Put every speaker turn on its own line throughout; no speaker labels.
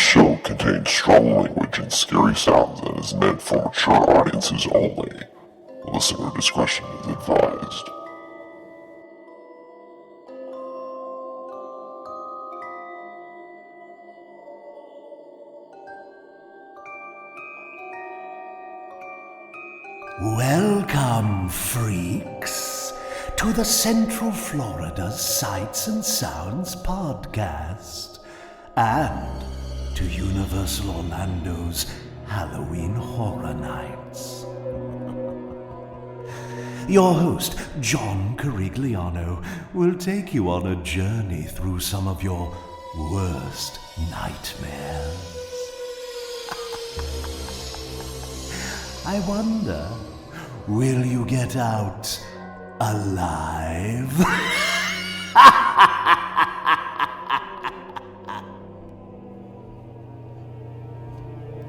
show contains strong language and scary sounds that is meant for mature audiences only. Listener discretion is advised.
Welcome, freaks, to the Central Florida Sights and Sounds podcast, and to Universal Orlando's Halloween Horror Nights. Your host, John Carigliano, will take you on a journey through some of your worst nightmares. I wonder, will you get out alive?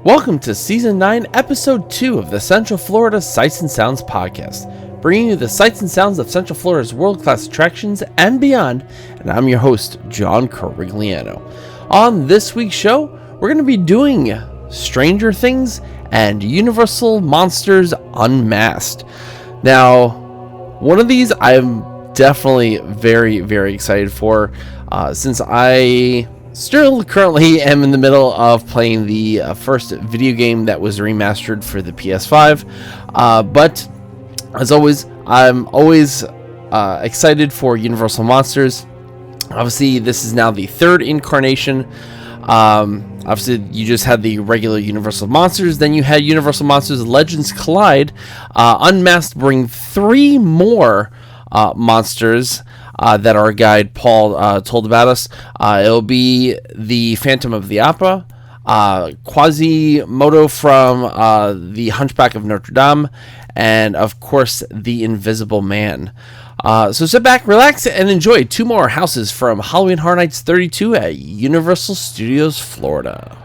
Welcome to Season 9, Episode 2 of the Central Florida Sights and Sounds podcast, bringing you the sights and sounds of Central Florida's world-class attractions and beyond, and I'm your host, John Carigliano. On this week's show, we're going to be doing Stranger Things and Universal Monsters Unmasked. Now, one of these I'm definitely very, very excited for, since I still currently am in the middle of playing the first video game that was remastered for the PS5, but as always, I'm always excited for Universal Monsters. Obviously, this is now the third incarnation. Obviously, you just had the regular Universal Monsters, then you had Universal Monsters Legends Collide. Unmasked bring 3 more monsters that our guide Paul told about us. It'll be the Phantom of the Opera, Quasimodo from the Hunchback of Notre Dame, and of course the Invisible Man. So sit back, relax, and enjoy 2 more houses from Halloween Horror Nights 32 at Universal Studios Florida.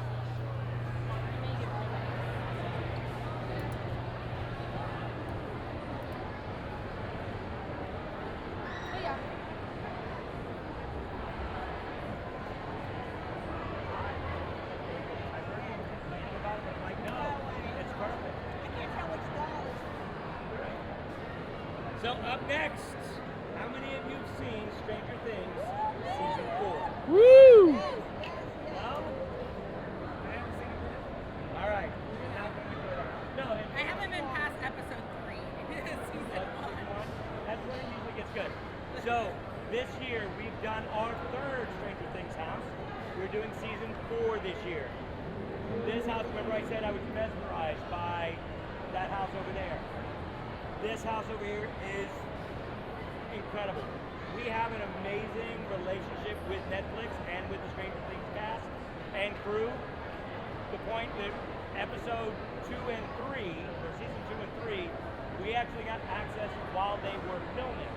So up next, how many of you have seen Stranger Things Season 4?
Woo!
No? I haven't seen it yet. All right. How can we do it? No,
I haven't been past episode 3. Season 1.
That's where it usually gets good. So this year we've done our 3rd Stranger Things house. We're doing Season 4 this year. This house, remember I said I was mesmerized by that house over there. This house over here is incredible. We have an amazing relationship with Netflix and with the Stranger Things cast and crew. The point that episode 2 and 3, or season 2 and 3, we actually got access while they were filming.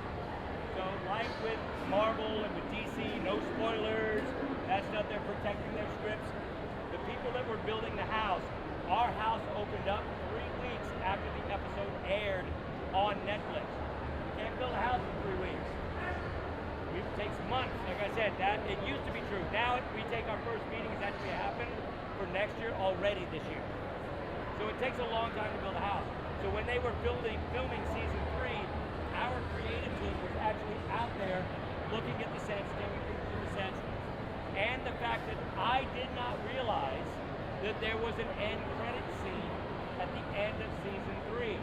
So like with Marvel and with DC, no spoilers, that stuff, they're protecting their scripts. The people that were building the house, our house opened up 3 weeks after the episode aired on Netflix. You can't build a house in 3 weeks. It takes months. Like I said, that it used to be true. Now we take our first meetings actually happen for next year already this year. So it takes a long time to build a house. So when they were filming season 3, our creative team was actually out there looking at the sets, taking pictures of the sets, and the fact that I did not realize that there was an end credit scene at the end of season 3.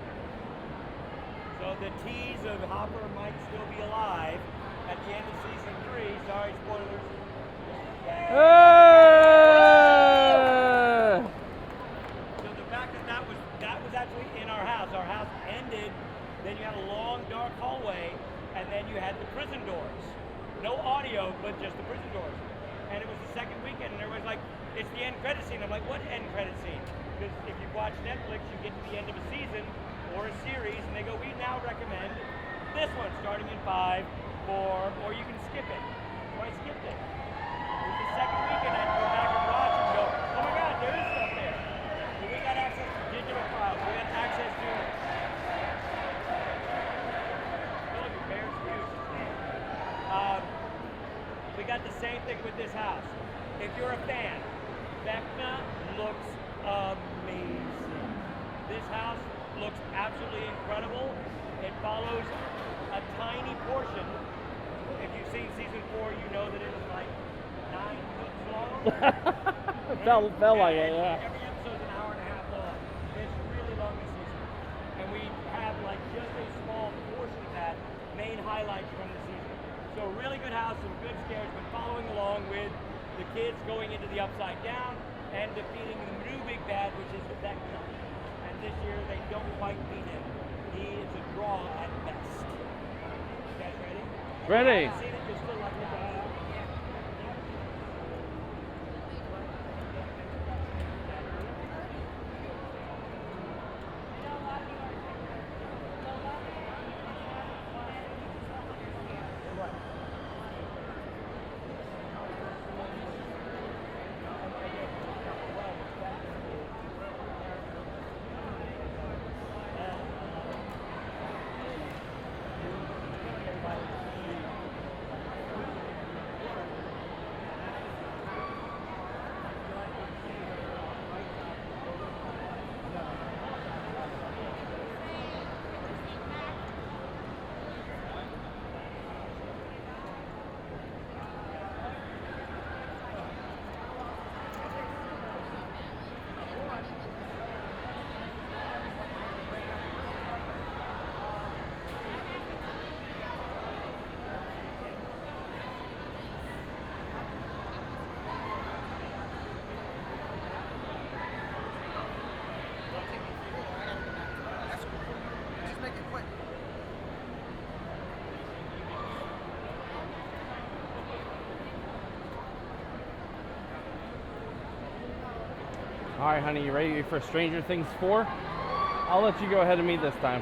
So the tease of Hopper might still be alive at the end of season 3. Sorry, spoilers. So the fact that was actually in our house. Our house ended. Then you had a long dark hallway, and then you had the prison doors. No audio, but just the prison doors. And it was the second weekend, and everybody's like, "It's the end credit scene." I'm like, "What end credit scene?" Because if you watch Netflix, you get to the end of a season or a series, and they go, "We now recommend this one starting in 5, 4, or you can skip it." So I skipped it. It was the second weekend I had to go back and watch and go, "Oh my God, there is stuff there." So we got access to digital files. We got access to. Look, Bear's huge. We got the same thing with this house. If you're a fan, Vecna looks amazing. This house looks absolutely incredible. It follows a tiny portion. If you've seen season 4, you know that it is like 9 foot long.
felt like it, yeah.
Every episode's an hour and a half long. It's really long this season. And we have like just a small portion of that main highlights from the season. So a really good house, some good scares, but following along with the kids going into the Upside Down and defeating the new big bad, which is the Vecna. And this year they don't quite beat him. He is a draw at best. You guys ready?
Ready.
If you haven't seen it, you'll still like the house.
All right, honey, you ready for Stranger Things 4? I'll let you go ahead of me this time.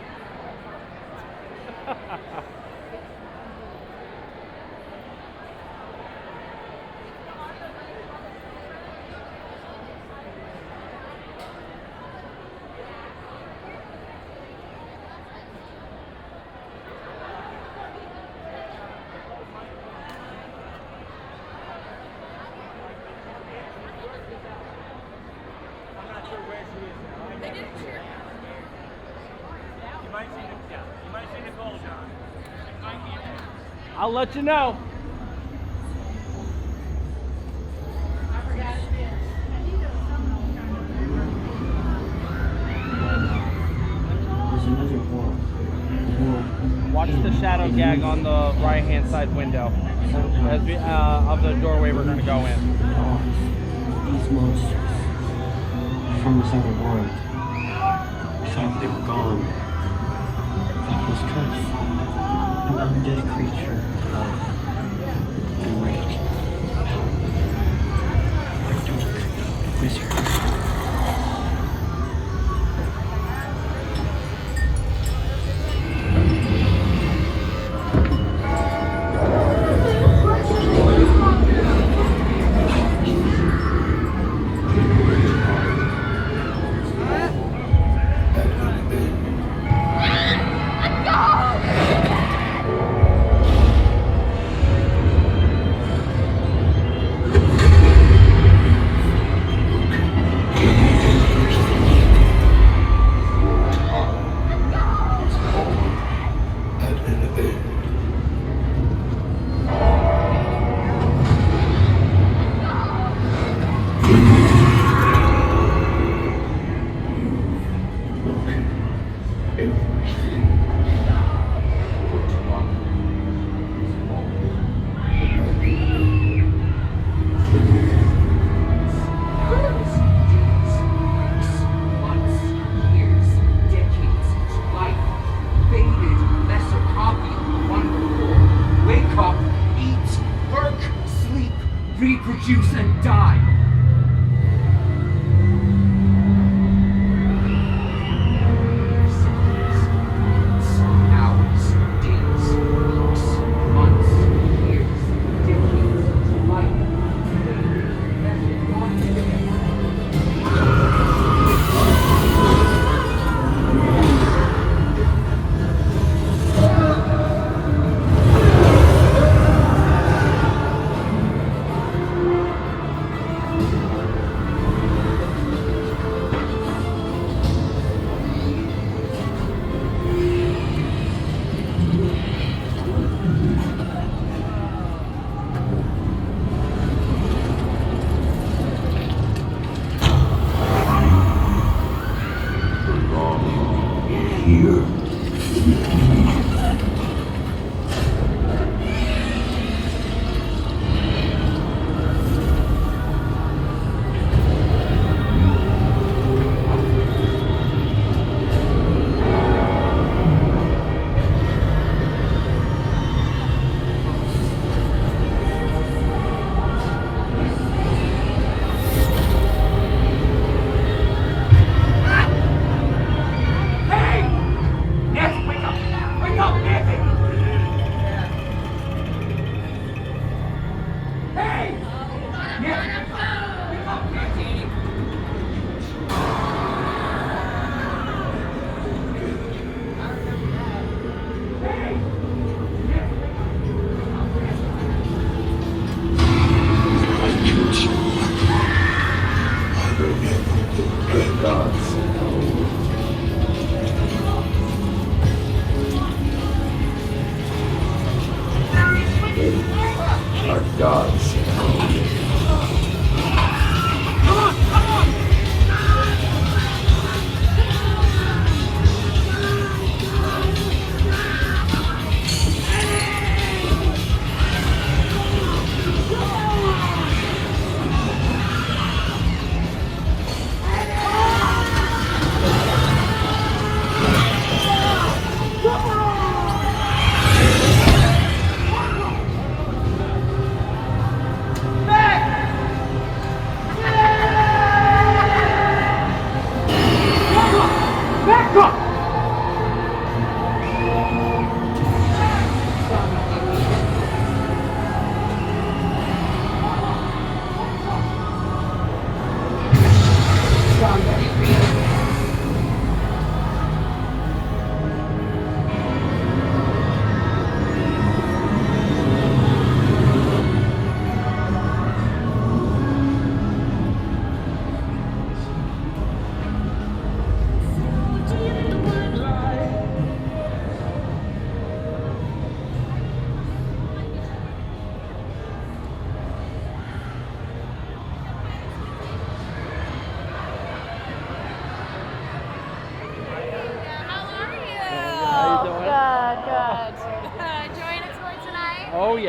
I'm not sure where she is now.
They did cheer.
You might see Nicole, John. It might be there.
I'll let you know.
There's another wall.
Watch the shadow gag on the right-hand side window as we, of the doorway we're going to go in.
These monsters from this other world. I thought they were gone. That was just an undead creature of the rage. A dark wizard.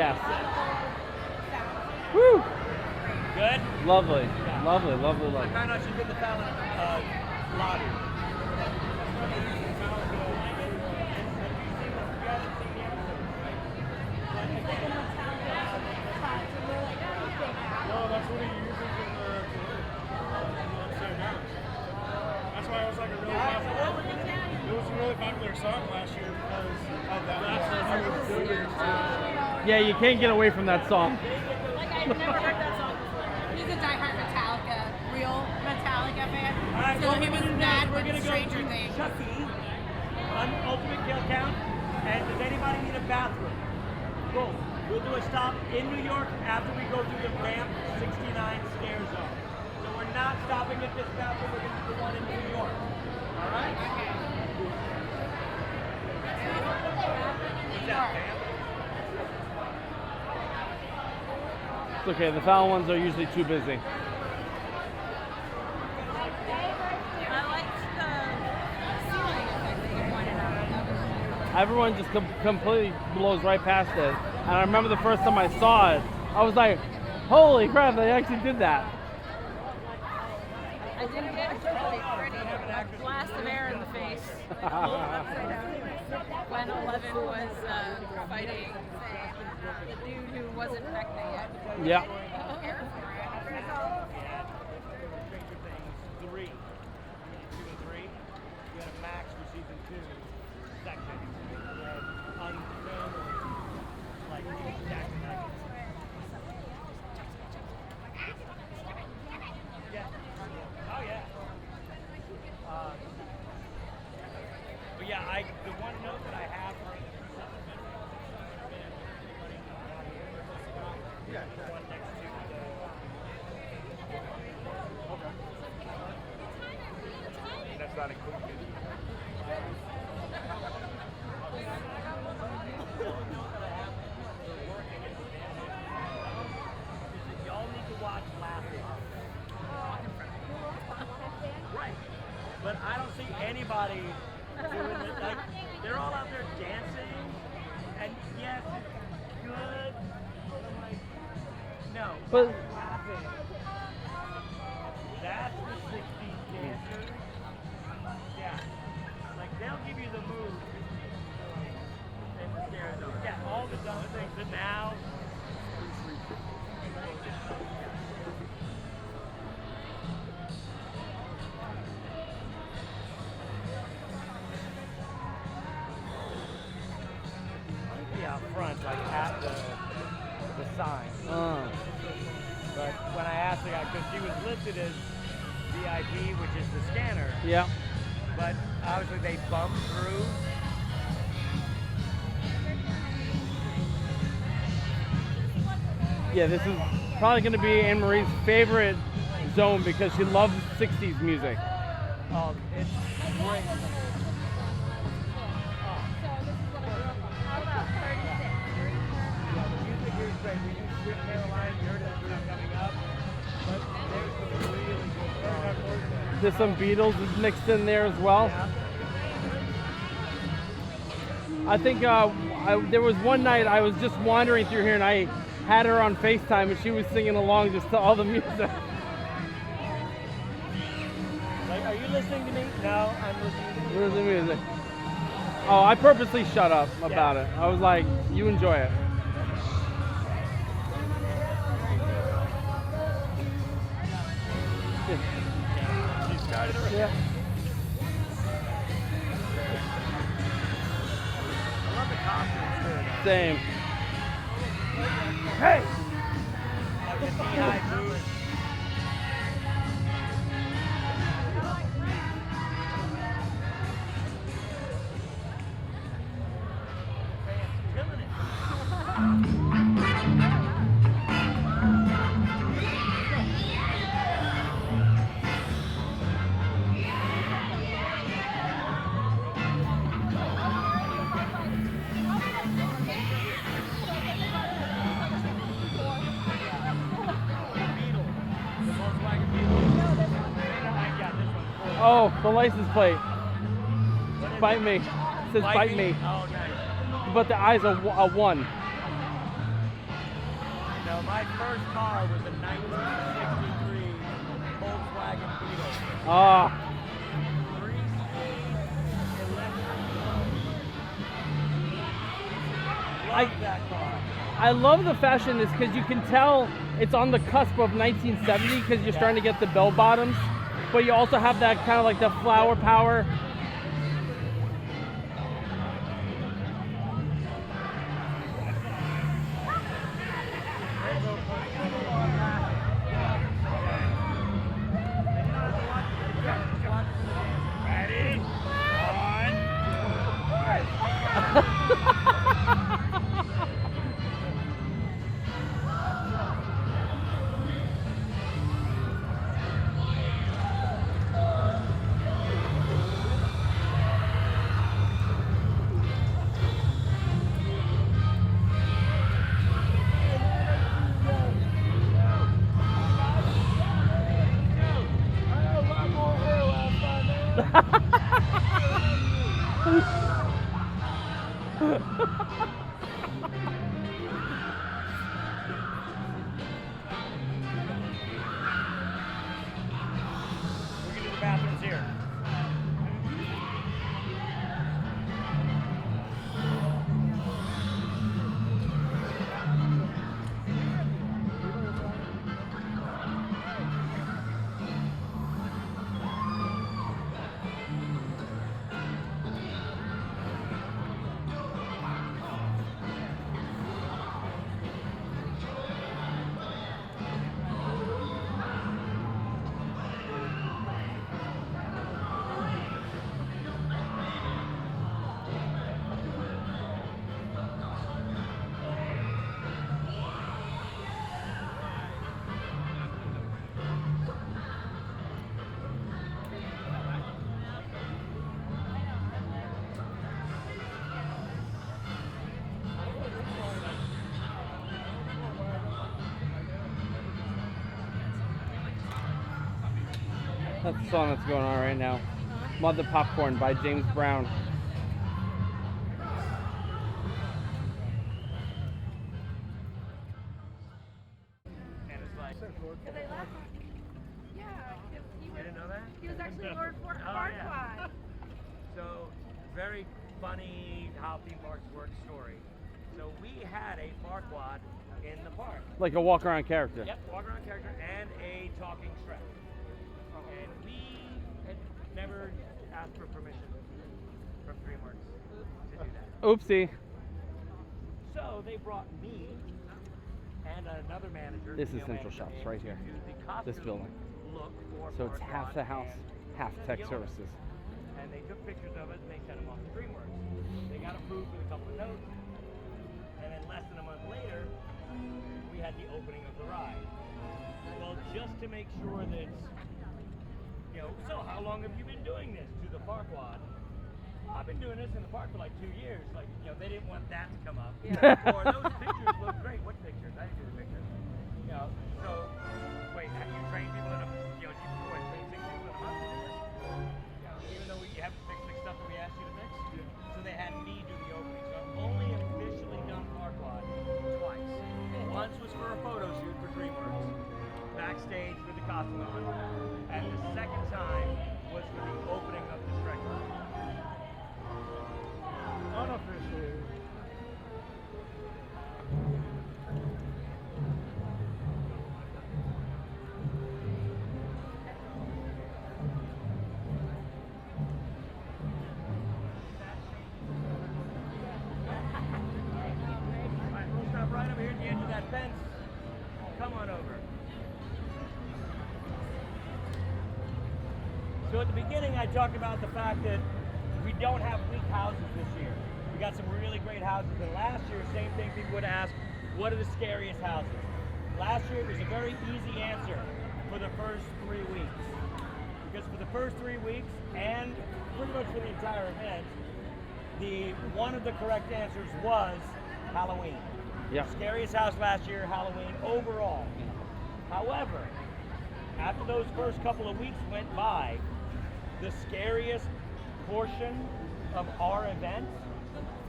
Yes. Woo!
Good?
Lovely. Lovely.
I found out she's in the Fallon lobby.
No, that's what he uses in the Upside Down. That's why it was like a really popular. It was a really popular song last year because of that. That's what he was doing.
Yeah, you can't get away from that song.
Like, I've never heard that song before. He's a diehard Metallica, real Metallica fan.
Alright,
So
well,
he
we're
was
gonna
mad
we're
with
gonna go
Stranger
to
Things.
Chucky on Ultimate Kill Count. And does anybody need a bathroom? Boom. We'll do a stop in New York after we go through the ramp 69 scare zone. So we're not stopping at this bathroom. We're going to do the one in New York. All right? What's that, fam?
It's okay. The Fallon ones are usually too busy.
I liked the ceiling effect that you pointed out. That was really
Everyone just completely blows right past it. And I remember the first time I saw it, I was like, holy crap, they actually did that.
I didn't get it really pretty. A blast of air in the face. When 11 was fighting the dude who wasn't pregnant yet.
Yeah.
Stranger Things 3. 2 and 3. We had a Max for season 2. Second. We had Unfamily. Like, Jack Nuggets. Yeah. Oh, yeah. But yeah, the one note that I have for the one next to the. That's not included. Y'all need to watch Laughing. Right. But I don't see anybody doing it. Like, they're all out there dancing, and yes, it's good. But I'm like, no.
But
Laughing. That's the 60s dancers. Yeah. Like, they'll give you the moves and the scare zone. Yeah, all the dumb things. And now, out front, like at the sign. But when I asked the guy, because she was listed as VIP, which is the scanner,
yeah.
but obviously they bumped through.
Yeah, this is probably going to be Anne Marie's favorite zone because she loves 60s music.
Oh, it's great. Yeah, the music here is great. We do Sweet Caroline, you heard that group coming up, but there's some really good songs.
There's some Beatles mixed in there as well.
Yeah.
I think there was one night I was just wandering through here and I had her on FaceTime and she was singing along just to all the music.
Like, are you listening to me? No, I'm listening to you.
Where's the music? Oh, I purposely shut up about it. I was like, you enjoy it.
She's got it.
Yeah.
I love the costumes too.
Same.
Hey! Like the knee-high boots. Killing it.
Oh, the license plate. Bite me. It says bite me.
Oh, nice.
But the eyes are a one.
No, my first car was a 1963 Volkswagen Beetle.
Oh,
3-speed, 11. Love that car.
I love the fashion is because you can tell it's on the cusp of 1970 because you're starting to get the bell bottoms, but you also have that kind of like the flower power.
Ready? One. We can do the bathrooms here.
That's the song that's going on right now. Mother Popcorn by James Brown.
And it's like,
Because they left. Yeah, because he
you
was,
didn't know that?
he was actually Lord
Oh,
Farquaad.
yeah. So, very funny how theme parks work story. So we had a Farquaad in the park.
Like a walk around character.
Yep, walk around character and a talking Shrek. And we had never asked for permission from DreamWorks to do that.
Oopsie.
So they brought me and another manager.
This is
Neil
Central
Manson,
Shops
in
right
to
here.
do the
This
costume
building.
Look for
So it's half the
Farquaad
house,
and
half tech
Gilman.
services.
And they took pictures of it and they sent them off to DreamWorks. They got approved with a couple of notes, and then less than a month later, we had the opening of the ride. Well, just to make sure that, so how long have you been doing this to the Farquaad? I've been doing this in the park for like 2 years. Like, they didn't want that to come up. Or those pictures look great. What pictures? I didn't do the pictures. So, wait, have you trained people in a, you trained 6 people in a month to do this? Even though you haven't fixed the stuff that we asked you to fix? So they had me do the opening. So I've only officially done Farquaad twice. Once was for a photo shoot for DreamWorks, backstage with the costume line. And the second time was for the opening of the Shrek ride.
Unofficially.
Alright, we'll stop right over here at the edge of that fence. Come on over. So at the beginning I talked about the fact that we don't have weak houses this year. We got some really great houses, and last year, same thing, people would ask, what are the scariest houses? Last year it was a very easy answer for the first 3 weeks. Because for the first 3 weeks, and pretty much for the entire event, one of the correct answers was Halloween.
Yeah.
Scariest house last year, Halloween overall. However, after those first couple of weeks went by, the scariest portion of our event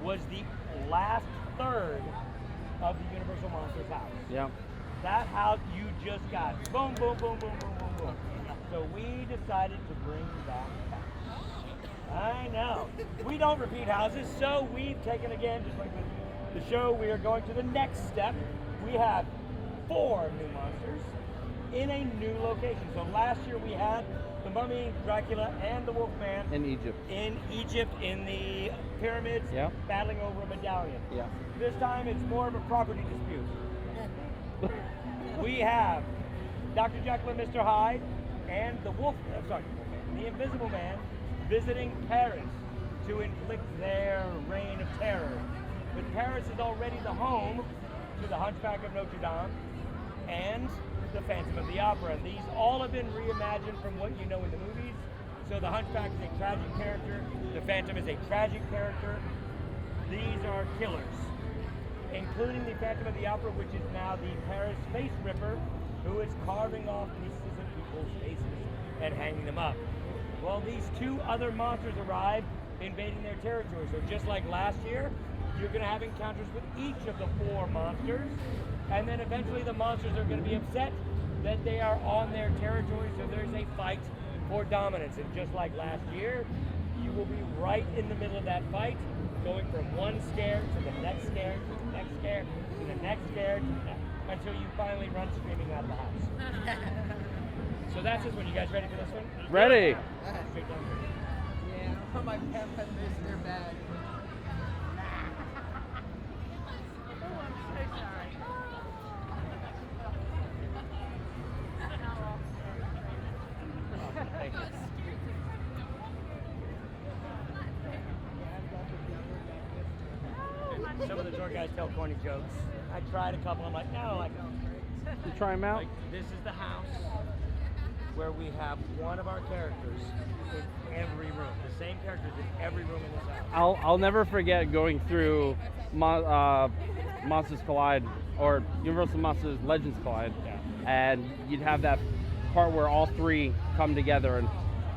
was the last third of the Universal Monsters house.
Yeah.
That house you just got. Boom, boom, boom, boom, boom, boom, boom. So we decided to bring that back. I know. We don't repeat houses, so we've taken again, just like the show, we are going to the next step. We have 4 new monsters in a new location. So last year we had the Mummy, Dracula, and the Wolfman
In Egypt.
in Egypt in the pyramids,
Yeah.
battling over a medallion.
Yeah.
This time it's more of a property dispute. We have Dr. Jekyll and Mr. Hyde and the the Invisible Man visiting Paris to inflict their reign of terror. But Paris is already the home to the Hunchback of Notre Dame and the Phantom of the Opera. And these all have been reimagined from what you know in the movies. So the Hunchback is a tragic character, the Phantom is a tragic character. These are killers, including the Phantom of the Opera, which is now the Paris Face Ripper, who is carving off pieces of people's faces and hanging them up. Well, these 2 other monsters arrive, invading their territory. So just like last year, you're going to have encounters with each of the 4 monsters, and then eventually the monsters are going to be upset that they are on their territory, so there's a fight for dominance. And just like last year, you will be right in the middle of that fight, going from one scare to the next scare, to the next scare, to the next scare, to the next, until you finally run screaming out of the house. So that's this one. You guys ready for this one?
Ready.
Straight down.
Yeah, my pampa missed their bag.
Thank you. Some of the tour guys tell corny jokes. I tried a couple. I'm like, no, I don't.
You try them out?
Like, this is the house where we have one of our characters in every room. The same characters in every room in this house.
I'll never forget going through Monsters Collide or Universal Monsters Legends Collide, and you'd have that part where all 3 come together and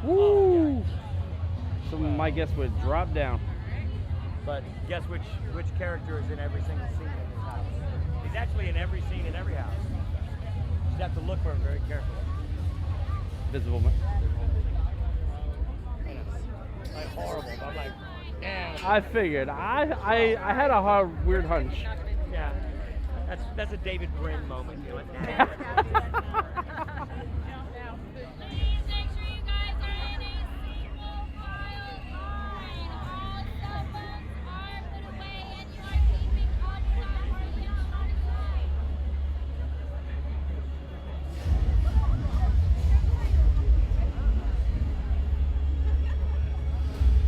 woo! So my guess would drop down.
But guess which character is in every single scene in this house? He's actually in every scene in every house. You just have to look for him very carefully.
Visible Man.
Like horrible. I'm like, yeah.
I figured. I had a weird hunch.
Yeah. That's a David Brin moment. You're like, nah.
Please make sure you guys are in a single file line. All cell phones are put away and you are keeping contact with the outside.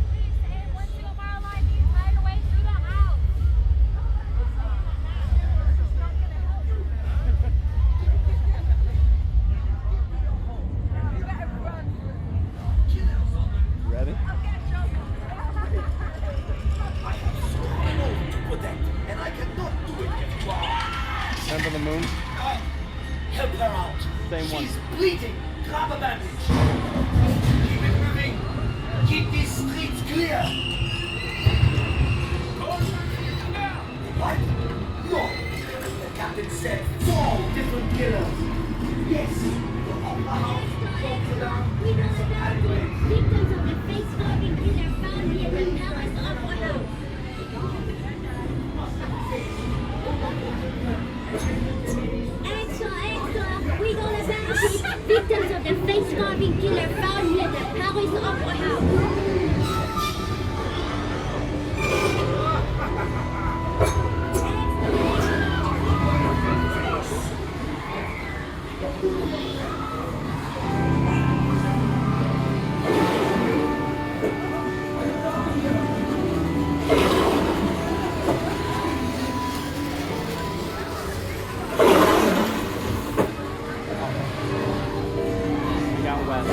Please stay in one single file line the entire way through the house. It's not gonna help.
Ready?
And I cannot do it yet.
Remember the moon?
Help her out.
Same one.
She's bleeding. Grab a bandage. Keep it moving. Keep these streets clear. What? No. The captain said 4 different killers. Yes. The opera house, the Notre Dame, and some alleyways.
Victims of the face-carving killer found near the Palace Opera House. Extra, we gonna banish victims of the face-carving killer found near the Palace Opera House.
Out west.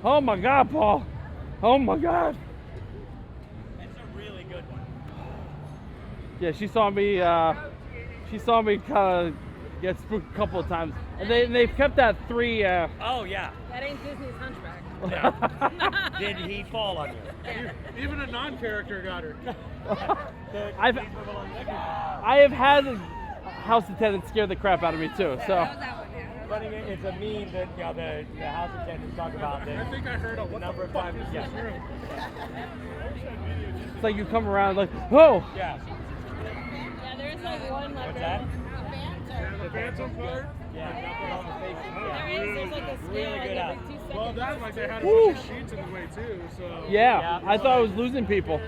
Oh my God, Paul. Oh my God.
It's a really good one.
Yeah, she saw me kind of get spooked a couple of times. And they've kept that 3.
Oh, yeah.
That ain't Disney's Hunchback.
Yeah. Did he fall on you?
Even a non-character got her.
I have had house attendants scare the crap out of me too. So.
But it's a meme that the house attendants talk about. That
I think I heard a
number of times. Yes.
It's like you come around like, oh.
Yeah.
Yeah, there's like one left.
What's that?
The Phantom part?
There's like a scale
Really good
every
out.
2 seconds.
Well, that, like, they had a bunch of sheets in the way, too, so...
Yeah, I thought I was losing people.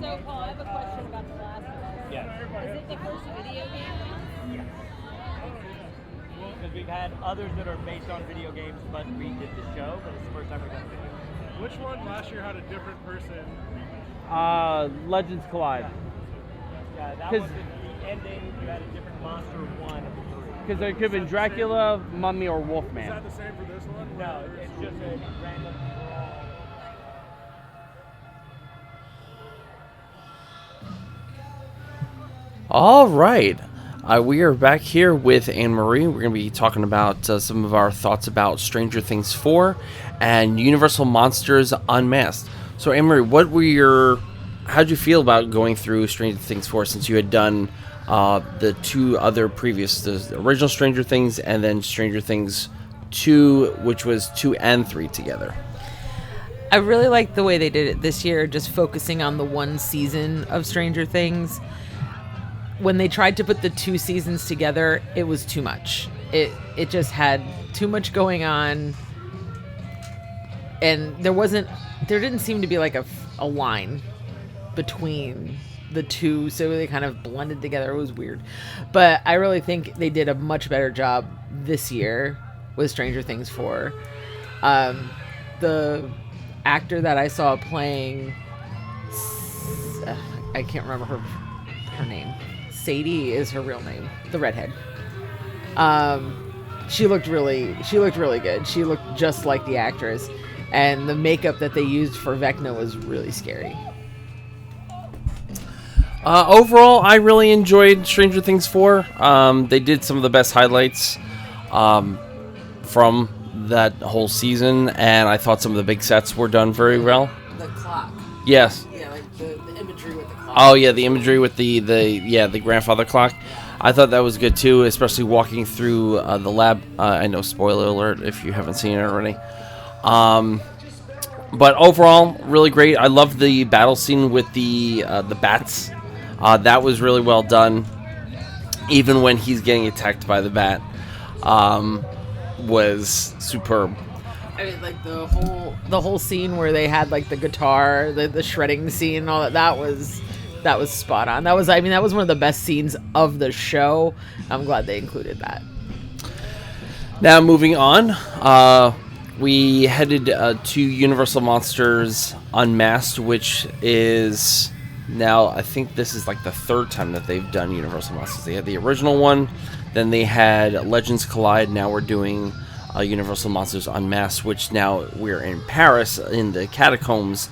So, Paul, I have a question about The Last of Us.
Yeah.
Is it the first video game?
Because we've had others that are based on video games, but we did the show, but it's the first time we've done a video game.
Which one last year had a different person?
Legends Collide.
Yeah, that
'Cause-
was the ending. You had a different monster one of the 3.
Because there could have been Dracula, Mummy, or
Is
Wolfman.
that the same for this one?
No, it's just a random brawl.
All right. We are back here with Anne Marie. We're going to be talking about some of our thoughts about Stranger Things 4 and Universal Monsters Unmasked. So, Anne Marie, how'd you feel about going through Stranger Things 4 since you had done the 2 other previous, the original Stranger Things and then Stranger Things 2, which was 2 and 3 together?
I really liked the way they did it this year, just focusing on the one season of Stranger Things. When they tried to put the 2 seasons together, it was too much. It just had too much going on, and there didn't seem to be like a line between the 2, so they kind of blended together. It was weird, but I really think they did a much better job this year with Stranger Things 4. The actor that I saw playing, I can't remember her name. Sadie is her real name, the redhead. She looked really good. She looked just like the actress, and the makeup that they used for Vecna was really scary.
Overall, I really enjoyed Stranger Things 4. They did some of the best highlights from that whole season, and I thought some of the big sets were done very well.
The clock.
Yes.
Yeah, like the imagery with the clock.
Oh yeah, the imagery with the grandfather clock. I thought that was good too, especially walking through the lab. I know, spoiler alert if you haven't seen it already. But overall, really great. I love the battle scene with the bats. That was really well done. Even when he's getting attacked by the bat, was superb.
I mean, like the whole scene where they had like the guitar, the shredding scene, and all that. That was spot on. That was one of the best scenes of the show. I'm glad they included that.
Now moving on, we headed to Universal Monsters Unmasked, which is now, I think this is like the third time that they've done Universal Monsters. They had the original one, then they had Legends Collide. Now we're doing Universal Monsters Unmasked, which now we're in Paris in the catacombs,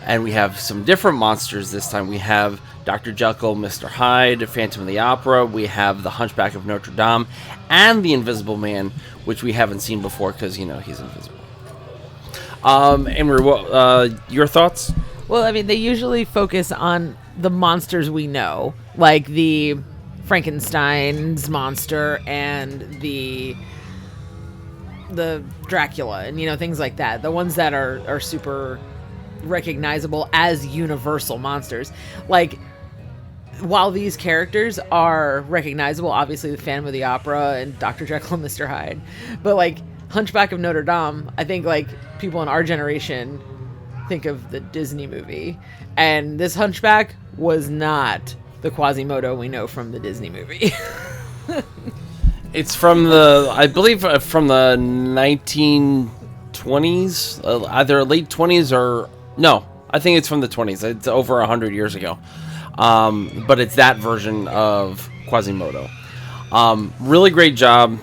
and we have some different monsters this time. We have Dr. Jekyll, Mr. Hyde, Phantom of the Opera. We have the Hunchback of Notre Dame, and the Invisible Man, which we haven't seen before because, he's invisible. Emery, what, your thoughts?
Well, I mean, they usually focus on the monsters we know, like the Frankenstein's monster and the Dracula and, things like that. The ones that are super recognizable as universal monsters. Like, while these characters are recognizable, obviously the Phantom of the Opera and Dr. Jekyll and Mr. Hyde, but like Hunchback of Notre Dame, I think like people in our generation think of the Disney movie, and this Hunchback was not the Quasimodo we know from the Disney movie.
It's from I believe from the 1920s, either late 20s or no, I think it's from the 20s. It's over 100 years ago. But it's that version of Quasimodo. Really great job.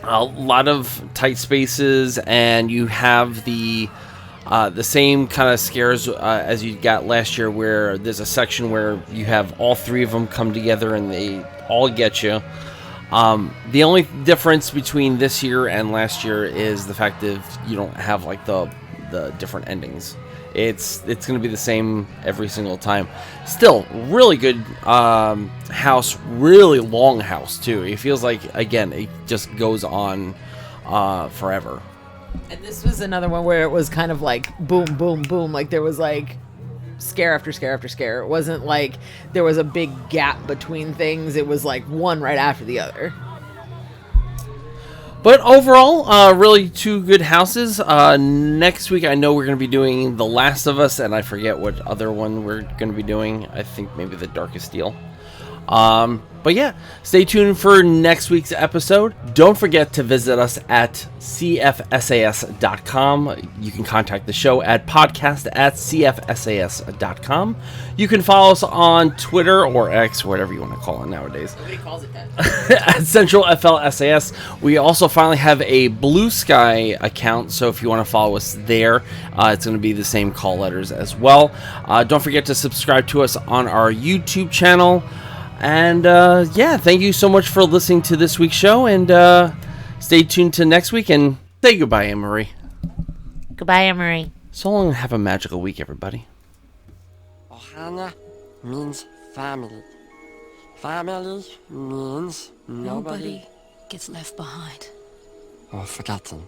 A lot of tight spaces, and you have the same kind of scares as you got last year, where there's a section where you have all three of them come together and they all get you. The only difference between this year and last year is the fact that you don't have like the different endings. It's going to be the same every single time. Still, really good house, really long house too. It feels like, again, it just goes on forever.
And this was another one where it was kind of like boom, boom, boom. Like there was like scare after scare after scare. It wasn't like there was a big gap between things. It was like one right after the other.
But overall, really two good houses. Next week, I know we're going to be doing The Last of Us, and I forget what other one we're going to be doing. I think maybe The Darkest Steel. But yeah, stay tuned for next week's episode. Don't forget to visit us at cfsas.com. You can contact the show at podcast@cfsas.com. You can follow us on Twitter or X, whatever you want to call it nowadays.
Nobody calls it that.
At Central FLSAS. We also finally have a BlueSky account, so if you want to follow us there, it's going to be the same call letters as well. Don't forget to subscribe to us on our YouTube channel. And yeah, thank you so much for listening to this week's show, and stay tuned to next week, and say goodbye, Anne-Marie.
Goodbye, Anne-Marie.
So long, and have a magical week, everybody.
Ohana means family. Family means nobody
gets left behind
or forgotten.